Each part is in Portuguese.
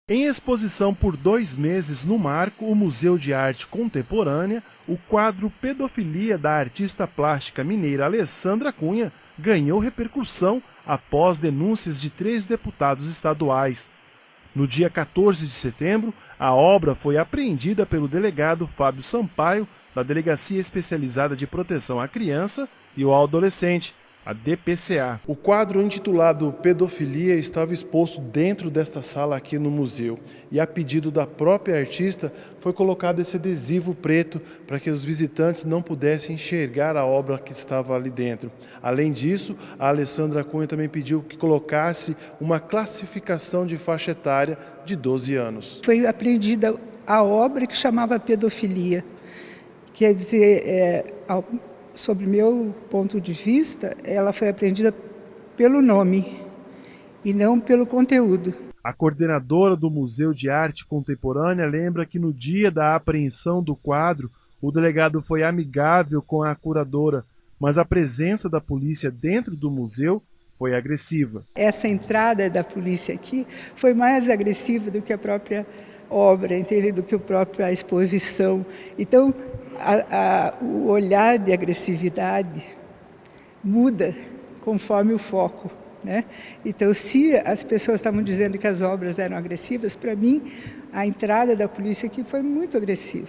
Em exposição por 2 meses no Marco, o Museu de Arte Contemporânea, o quadro Pedofilia da artista plástica mineira Alessandra Cunha ganhou repercussão após denúncias de 3 deputados estaduais. No dia 14 de setembro, a obra foi apreendida pelo delegado Fábio Sampaio, da Delegacia Especializada de Proteção à Criança e ao Adolescente, a DPCA. O quadro intitulado Pedofilia estava exposto dentro desta sala aqui no museu. E a pedido da própria artista foi colocado esse adesivo preto para que os visitantes não pudessem enxergar a obra que estava ali dentro. Além disso, a Alessandra Cunha também pediu que colocasse uma classificação de faixa etária de 12 anos. Foi apreendida a obra que chamava Pedofilia. Quer dizer, sob meu ponto de vista, ela foi apreendida pelo nome e não pelo conteúdo. A coordenadora do Museu de Arte Contemporânea lembra que no dia da apreensão do quadro, o delegado foi amigável com a curadora, mas a presença da polícia dentro do museu foi agressiva. Essa entrada da polícia aqui foi mais agressiva do que a própria obra, entende? Do que a própria exposição. Então, o olhar de agressividade muda conforme o foco, né? Então, se as pessoas estavam dizendo que as obras eram agressivas, para mim, a entrada da polícia aqui foi muito agressiva.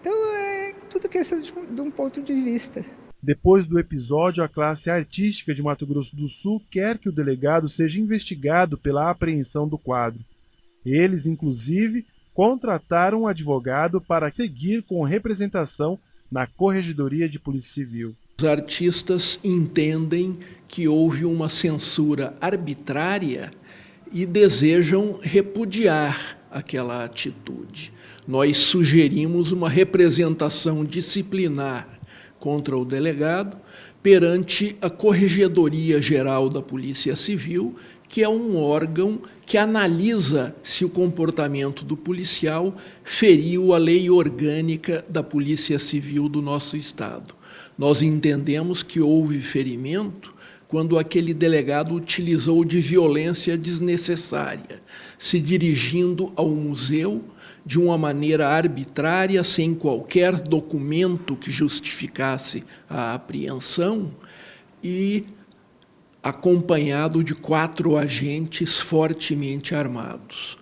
Então, é tudo questão de um ponto de vista. Depois do episódio, a classe artística de Mato Grosso do Sul quer que o delegado seja investigado pela apreensão do quadro. Eles, inclusive, contrataram um advogado para seguir com representação na Corregedoria de Polícia Civil. Os artistas entendem que houve uma censura arbitrária e desejam repudiar aquela atitude. Nós sugerimos uma representação disciplinar contra o delegado perante a Corregedoria Geral da Polícia Civil, que é um órgão que analisa se o comportamento do policial feriu a lei orgânica da Polícia Civil do nosso Estado. Nós entendemos que houve ferimento quando aquele delegado utilizou de violência desnecessária, se dirigindo ao museu de uma maneira arbitrária, sem qualquer documento que justificasse a apreensão e acompanhado de 4 agentes fortemente armados.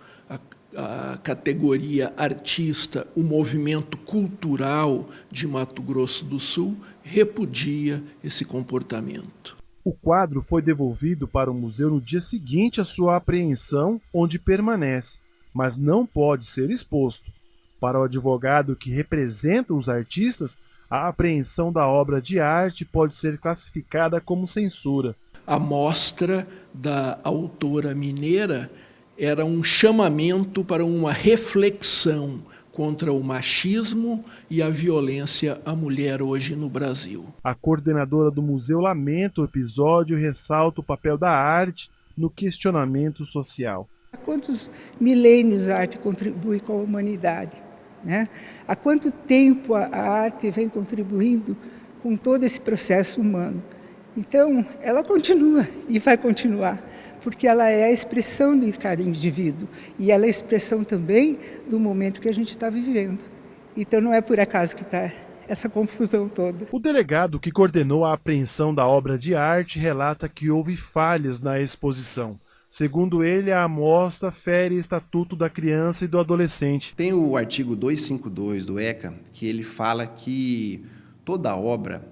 A categoria artista, o movimento cultural de Mato Grosso do Sul, repudia esse comportamento. O quadro foi devolvido para o museu no dia seguinte à sua apreensão, onde permanece, mas não pode ser exposto. Para o advogado que representa os artistas, a apreensão da obra de arte pode ser classificada como censura. A mostra da autora mineira era um chamamento para uma reflexão contra o machismo e a violência à mulher hoje no Brasil. A coordenadora do museu lamenta o episódio e ressalta o papel da arte no questionamento social. Há quantos milênios a arte contribui com a humanidade, né? Há quanto tempo a arte vem contribuindo com todo esse processo humano? Então, ela continua e vai continuar, porque ela é a expressão de cada indivíduo e ela é a expressão também do momento que a gente está vivendo. Então, não é por acaso que está essa confusão toda. O delegado que coordenou a apreensão da obra de arte relata que houve falhas na exposição. Segundo ele, a amostra fere o Estatuto da Criança e do Adolescente. Tem o artigo 252 do ECA, que ele fala que toda obra,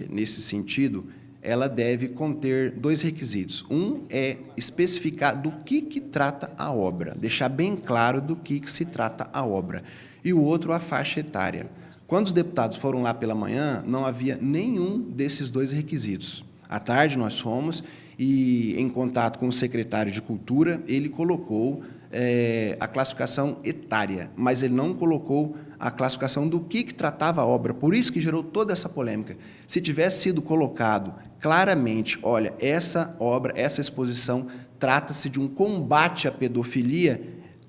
nesse sentido, ela deve conter 2 requisitos. Um é especificar do que trata a obra, deixar bem claro do que se trata a obra. E o outro, a faixa etária. Quando os deputados foram lá pela manhã, não havia nenhum desses 2 requisitos. À tarde nós fomos e, em contato com o secretário de Cultura, ele colocou a classificação etária, mas ele não colocou a classificação do que tratava a obra, por isso que gerou toda essa polêmica. Se tivesse sido colocado claramente, olha, essa obra, essa exposição, trata-se de um combate à pedofilia,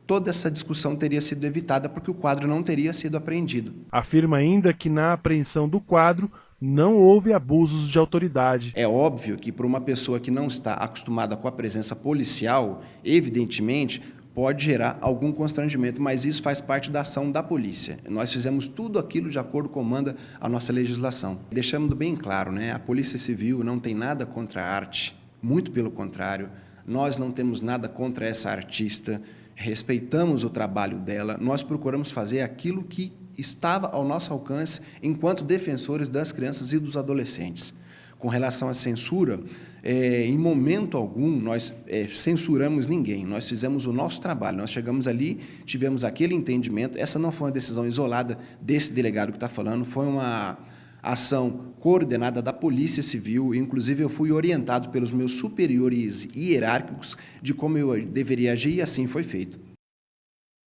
toda essa discussão teria sido evitada, porque o quadro não teria sido apreendido. Afirma ainda que na apreensão do quadro não houve abusos de autoridade. É óbvio que para uma pessoa que não está acostumada com a presença policial, evidentemente, pode gerar algum constrangimento, mas isso faz parte da ação da polícia. Nós fizemos tudo aquilo de acordo com manda a nossa legislação. Deixamos bem claro, né? A Polícia Civil não tem nada contra a arte, muito pelo contrário, nós não temos nada contra essa artista, respeitamos o trabalho dela, nós procuramos fazer aquilo que estava ao nosso alcance enquanto defensores das crianças e dos adolescentes. Com relação à censura, em momento algum nós censuramos ninguém, nós fizemos o nosso trabalho, nós chegamos ali, tivemos aquele entendimento, essa não foi uma decisão isolada desse delegado que está falando, foi uma ação coordenada da Polícia Civil, inclusive eu fui orientado pelos meus superiores hierárquicos de como eu deveria agir e assim foi feito.